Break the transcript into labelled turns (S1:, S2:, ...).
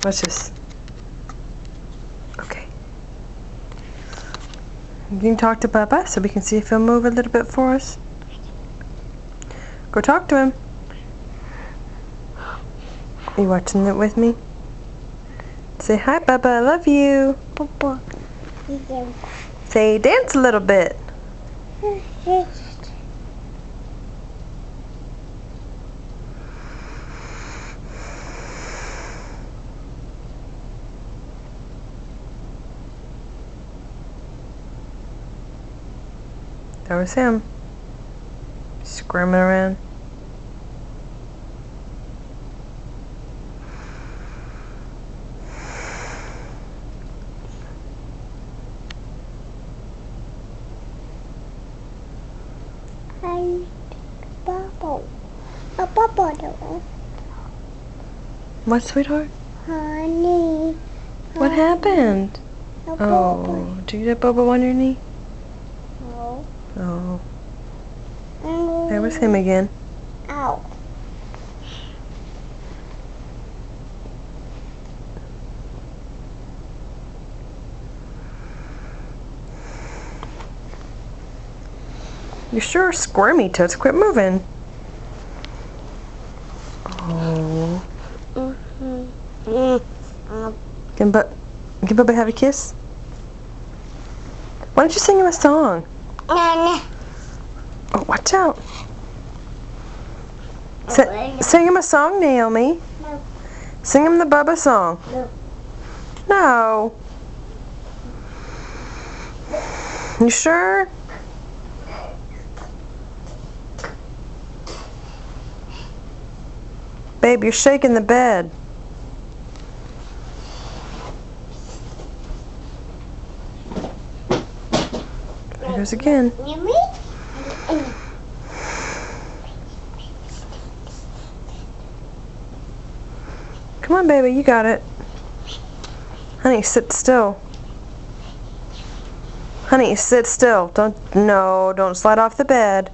S1: Watch this. Okay. You can talk to Bubba so we can see if he'll move a little bit for us. Go talk to him. Are you watching it with me? Say hi, Bubba. I love you.
S2: Papa.
S1: Say dance a little bit. That was him. Squirming around.
S2: Hi, Bubble. A bubble.
S1: What, sweetheart?
S2: Honey.
S1: What happened?
S2: A bubble.
S1: Oh, did you get Bubba on your knee?
S2: No.
S1: Oh, there was him again.
S2: Ow.
S1: You're sure squirmy, Toots. Quit moving. Oh. Can Bubba have a kiss? Why don't you sing him a song?
S2: No.
S1: Oh, watch out. Sing him a song, Naomi.
S2: No.
S1: Sing him the Bubba song.
S2: No.
S1: No. You sure? Babe, you're shaking the bed. There he goes again. Come on, baby, you got it. Honey, sit still. Honey, sit still. Don't slide off the bed.